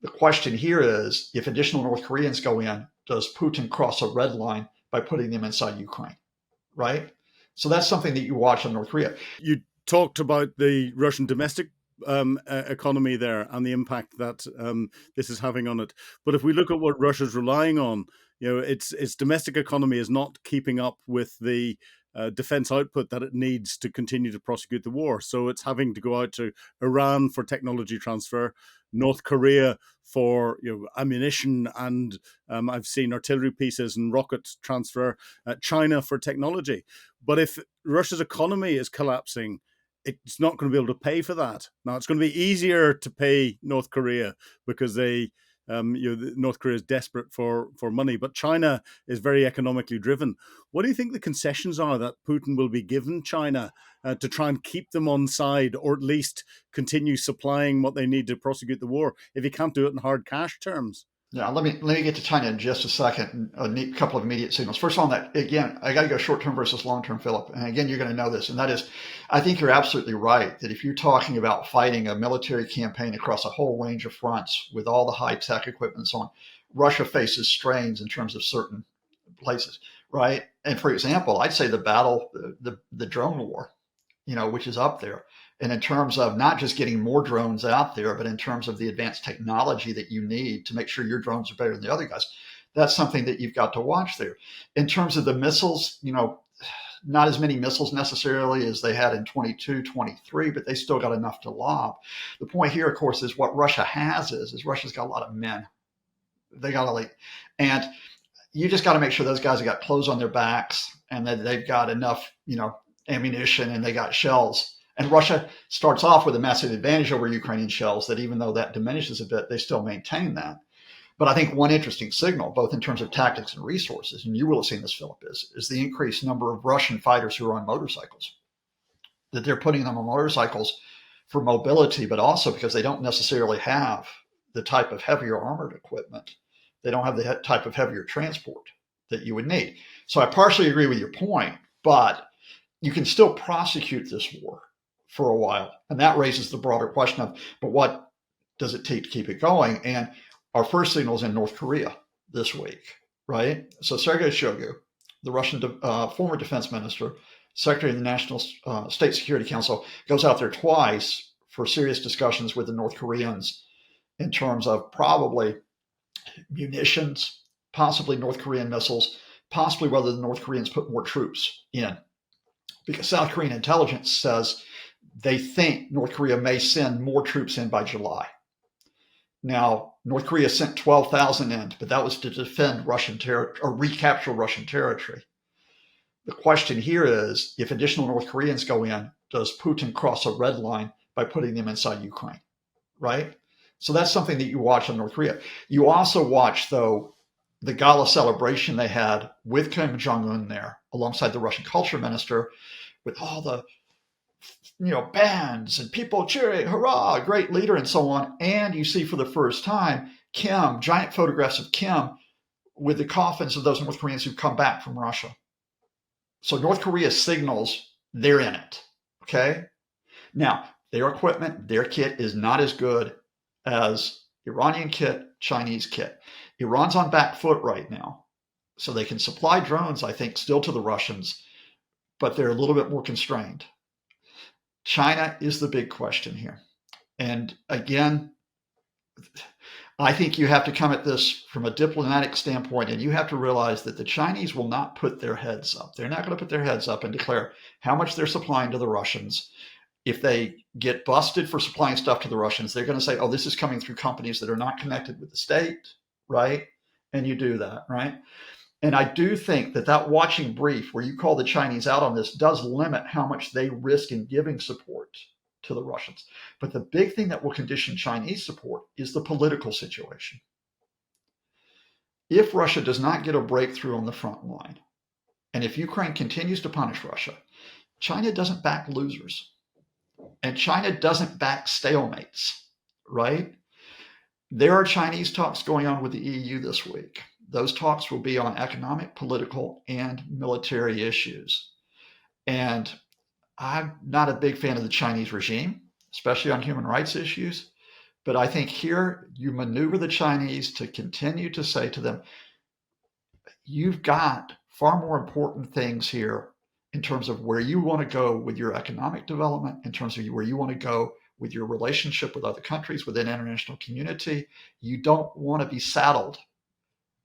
The question here is, if additional North Koreans go in, does Putin cross a red line by putting them inside Ukraine, right? So that's something that you watch on North Korea. You talked about the Russian domestic economy there and the impact that this is having on it. But if we look at what Russia's relying on, its domestic economy is not keeping up with the defense output that it needs to continue to prosecute the war. So it's having to go out to Iran for technology transfer, North Korea for ammunition, and I've seen artillery pieces and rocket transfer, China for technology. But if Russia's economy is collapsing, it's not going to be able to pay for that. Now, it's going to be easier to pay North Korea because North Korea is desperate for money, but China is very economically driven. What do you think the concessions are that Putin will be given China to try and keep them on side, or at least continue supplying what they need to prosecute the war, if he can't do it in hard cash terms? Yeah, let me get to China in just a second. A neat couple of immediate signals. First on that, again, I got to go short term versus long term, Philip. And again, you're going to know this, and that is, I think you're absolutely right that if you're talking about fighting a military campaign across a whole range of fronts with all the high tech equipment and so on, Russia faces strains in terms of certain places, right? And for example, I'd say the drone war, which is up there. And in terms of not just getting more drones out there, but in terms of the advanced technology that you need to make sure your drones are better than the other guys, that's something that you've got to watch there. In terms of the missiles, not as many missiles necessarily as they had in 22, 23, but they still got enough to lob. The point here, of course, is what Russia has is Russia's got a lot of men. They got and you just got to make sure those guys have got clothes on their backs and that they've got enough, ammunition and they got shells. And Russia starts off with a massive advantage over Ukrainian shells that even though that diminishes a bit, they still maintain that. But I think one interesting signal, both in terms of tactics and resources, and you will have seen this, Philip, is the increased number of Russian fighters who are on motorcycles. That they're putting them on motorcycles for mobility, but also because they don't necessarily have the type of heavier armored equipment. They don't have the type of heavier transport that you would need. So I partially agree with your point, but you can still prosecute this war for a while. And that raises the broader question of, but what does it take to keep it going? And our first signal is in North Korea this week, right? So Sergei Shoigu, the Russian former defense minister, secretary of the National State Security Council, goes out there twice for serious discussions with the North Koreans in terms of probably munitions, possibly North Korean missiles, possibly whether the North Koreans put more troops in. Because South Korean intelligence says they think North Korea may send more troops in by July. Now, North Korea sent 12,000 in, but that was to defend Russian territory or recapture Russian territory. The question here is, if additional North Koreans go in, does Putin cross a red line by putting them inside Ukraine, right? So that's something that you watch on North Korea. You also watch, though, the gala celebration they had with Kim Jong Un there, alongside the Russian culture minister, with all the bands and people cheering, hurrah, great leader, and so on. And you see for the first time Kim, giant photographs of Kim with the coffins of those North Koreans who've come back from Russia. So North Korea signals they're in it. Okay. Now, their equipment, their kit is not as good as Iranian kit, Chinese kit. Iran's on back foot right now. So they can supply drones, I think, still to the Russians, but they're a little bit more constrained. China is the big question here. And again, I think you have to come at this from a diplomatic standpoint, and you have to realize that the Chinese will not put their heads up. They're not going to put their heads up and declare how much they're supplying to the Russians. If they get busted for supplying stuff to the Russians, they're going to say, oh, this is coming through companies that are not connected with the state, right? And you do that, right? And I do think that watching brief where you call the Chinese out on this does limit how much they risk in giving support to the Russians. But the big thing that will condition Chinese support is the political situation. If Russia does not get a breakthrough on the front line, and if Ukraine continues to punish Russia, China doesn't back losers. And China doesn't back stalemates, right? There are Chinese talks going on with the EU this week. Those talks will be on economic, political, and military issues. And I'm not a big fan of the Chinese regime, especially on human rights issues. But I think here you maneuver the Chinese to continue to say to them, you've got far more important things here in terms of where you want to go with your economic development, in terms of where you want to go with your relationship with other countries within the international community. You don't want to be saddled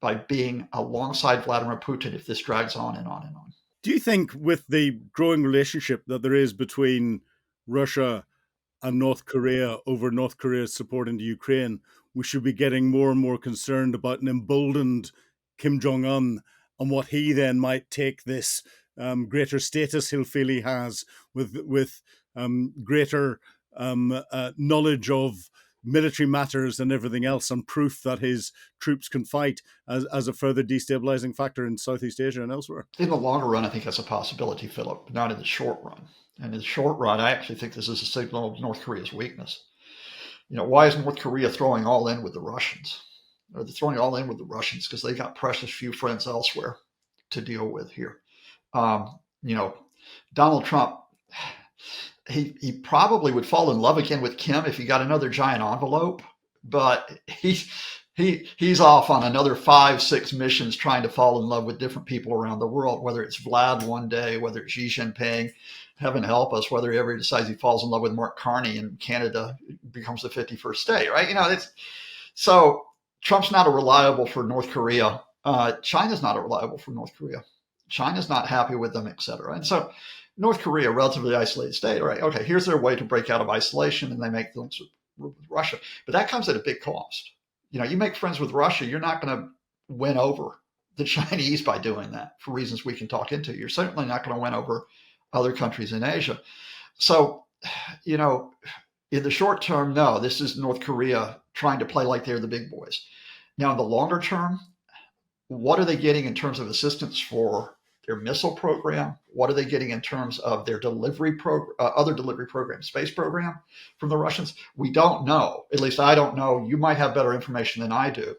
by being alongside Vladimir Putin if this drags on and on and on. Do you think, with the growing relationship that there is between Russia and North Korea over North Korea's support into Ukraine, we should be getting more and more concerned about an emboldened Kim Jong Un and what he then might take this greater status he'll feel he has with greater knowledge of military matters and everything else, and proof that his troops can fight as a further destabilizing factor in Southeast Asia and elsewhere? In the longer run, I think that's a possibility, Philip, but not in the short run. And in the short run, I actually think this is a signal of North Korea's weakness. Why is North Korea throwing all in with the Russians? They're throwing all in with the Russians because they got precious few friends elsewhere to deal with here. You know, Donald Trump, he probably would fall in love again with Kim if he got another giant envelope, but he's off on another 5-6 missions trying to fall in love with different people around the world, whether it's Vlad one day, whether it's Xi Jinping, heaven help us, whether he ever decides he falls in love with Mark Carney and Canada becomes the 51st state, right? So Trump's not a reliable for North Korea. China's not a reliable for North Korea. China's not happy with them, et cetera. And so North Korea, a relatively isolated state, right? Okay, here's their way to break out of isolation, and they make links with Russia. But that comes at a big cost. You make friends with Russia, you're not going to win over the Chinese by doing that for reasons we can talk into. You're certainly not going to win over other countries in Asia. So, in the short term, no, this is North Korea trying to play like they're the big boys. Now, in the longer term, what are they getting in terms of assistance for their missile program? What are they getting in terms of their other delivery program, space program from the Russians? We don't know. At least I don't know. You might have better information than I do.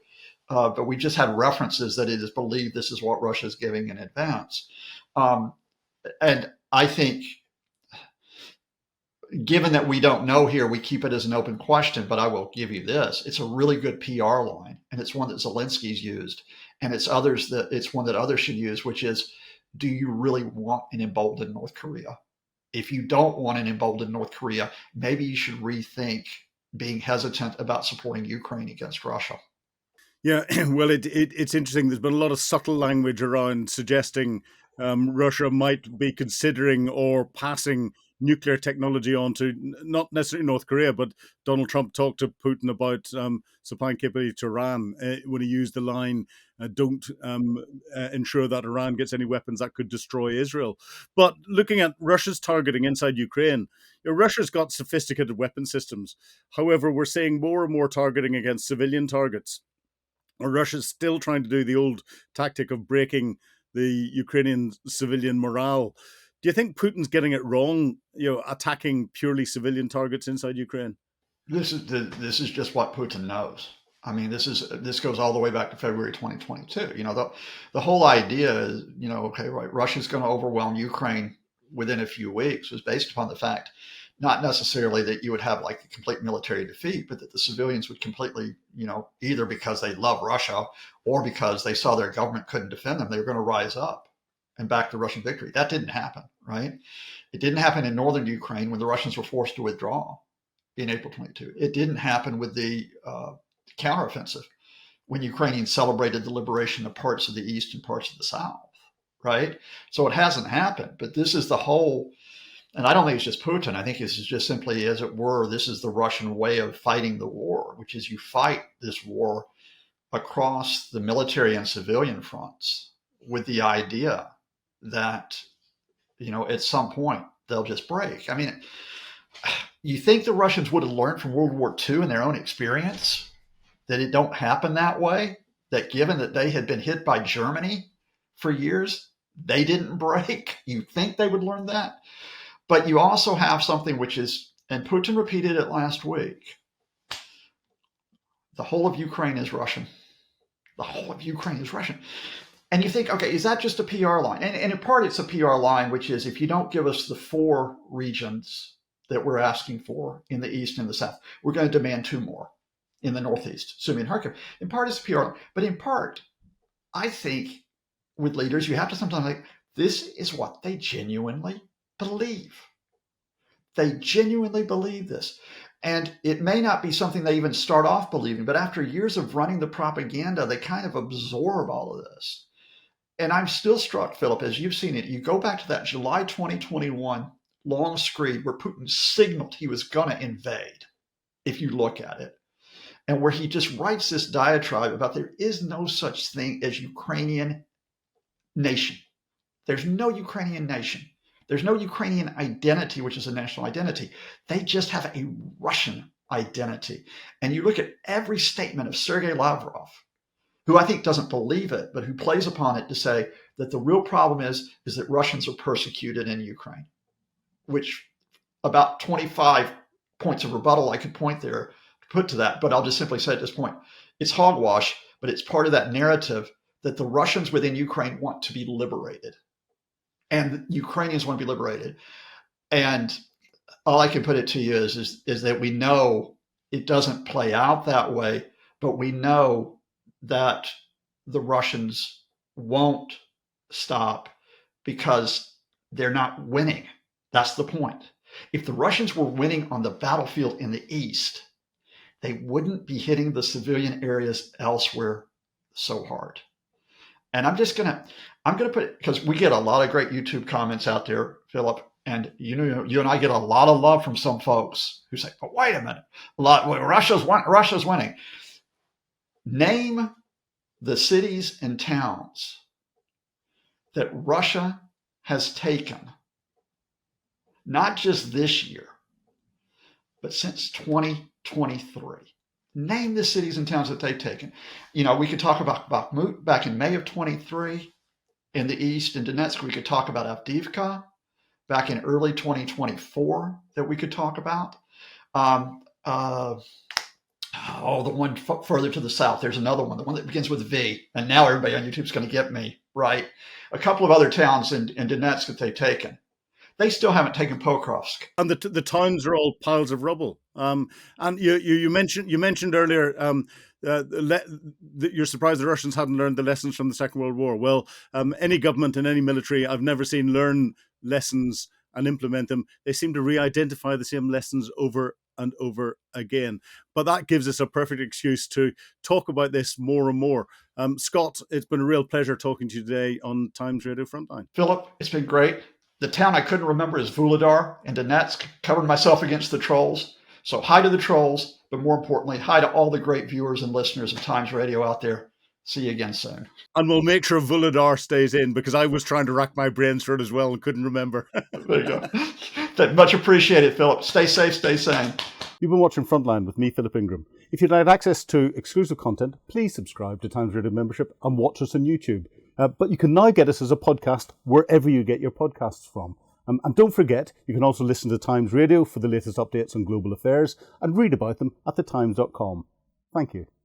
But we just had references that it is believed this is what Russia is giving in advance. And I think, given that we don't know here, we keep it as an open question, but I will give you this. It's a really good PR line, and it's one that Zelensky's used, and it's one that others should use, which is, do you really want an emboldened North Korea? If you don't want an emboldened North Korea, maybe you should rethink being hesitant about supporting Ukraine against Russia. Yeah, well, it's interesting. There's been a lot of subtle language around suggesting Russia might be considering or passing nuclear technology on to not necessarily North Korea, but Donald Trump talked to Putin about supplying capability to Iran when he used the line, don't ensure that Iran gets any weapons that could destroy Israel. But looking at Russia's targeting inside Ukraine, Russia's got sophisticated weapon systems. However, we're seeing more and more targeting against civilian targets. Or Russia's still trying to do the old tactic of breaking the Ukrainian civilian morale. Do you think Putin's getting it wrong, attacking purely civilian targets inside Ukraine? This is just what Putin knows. I mean, this goes all the way back to February 2022. The whole idea is, okay, right, Russia's going to overwhelm Ukraine within a few weeks was based upon the fact, not necessarily that you would have like a complete military defeat, but that the civilians would completely, either because they love Russia or because they saw their government couldn't defend them, they were going to rise up and back the Russian victory. That didn't happen, right? It didn't happen in northern Ukraine when the Russians were forced to withdraw in April 22. It didn't happen with the counteroffensive when Ukrainians celebrated the liberation of parts of the east and parts of the south, right? So it hasn't happened, but this is the whole, and I don't think it's just Putin. I think this is just simply, as it were, this is the Russian way of fighting the war, which is you fight this war across the military and civilian fronts with the idea that, at some point they'll just break. I mean, you think the Russians would have learned from World War II in their own experience that it don't happen that way, that given that they had been hit by Germany for years, they didn't break. You think they would learn that? But you also have something which is, and Putin repeated it last week, the whole of Ukraine is Russian. The whole of Ukraine is Russian. And you think, okay, is that just a PR line? And in part, it's a PR line, which is if you don't give us the 4 regions that we're asking for in the East and the South. We're going to demand 2 more in the Northeast, Sumy and Kharkiv. In part, it's PR, but in part, I think with leaders, you have to sometimes like, this is what they genuinely believe. They genuinely believe this. And it may not be something they even start off believing, but after years of running the propaganda, they kind of absorb all of this. And I'm still struck, Philip, as you've seen it. You go back to that July 2021 long screed where Putin signaled he was going to invade, if you look at it, and where he just writes this diatribe about there is no such thing as Ukrainian nation. There's no Ukrainian nation. There's no Ukrainian identity, which is a national identity. They just have a Russian identity. And you look at every statement of Sergei Lavrov, who I think doesn't believe it, but who plays upon it to say that the real problem is that Russians are persecuted in Ukraine, which about 25 points of rebuttal I could point there to put to that. But I'll just simply say at this point, it's hogwash, but it's part of that narrative that the Russians within Ukraine want to be liberated and Ukrainians want to be liberated. And all I can put it to you is that we know it doesn't play out that way, but we know that the Russians won't stop because they're not winning. That's the point. If the Russians were winning on the battlefield in the East, they wouldn't be hitting the civilian areas elsewhere so hard. And I'm going to put it, because we get a lot of great YouTube comments out there, Philip, and you and I get a lot of love from some folks who say, "But wait a minute, Russia's winning." Name the cities and towns that Russia has taken, not just this year, but since 2023. Name the cities and towns that they've taken. We could talk about Bakhmut back in May of 23 in the east in Donetsk. We could talk about Avdiivka back in early 2024 that we could talk about. The one further to the south, there's another one, the one that begins with V. And now everybody on YouTube is going to get me, right? A couple of other towns in Donetsk that they've taken. They still haven't taken Pokrovsk. And the towns are all piles of rubble. And you mentioned earlier that you're surprised the Russians hadn't learned the lessons from the Second World War. Well, any government and any military I've never seen learn lessons and implement them. They seem to re-identify the same lessons over and over again. But that gives us a perfect excuse to talk about this more and more. Scott, it's been a real pleasure talking to you today on Times Radio Frontline. Philip, it's been great. The town I couldn't remember is Vuhledar in Donetsk. Covered myself against the trolls. So hi to the trolls, but more importantly, hi to all the great viewers and listeners of Times Radio out there. See you again soon. And we'll make sure Vuhledar stays in, because I was trying to rack my brains for it as well and couldn't remember. There you go. Much appreciated, Philip. Stay safe, stay sane. You've been watching Frontline with me, Philip Ingram. If you'd like access to exclusive content, please subscribe to Times Radio membership and watch us on YouTube. But you can now get us as a podcast wherever you get your podcasts from. And don't forget, you can also listen to Times Radio for the latest updates on global affairs and read about them at thetimes.com. Thank you.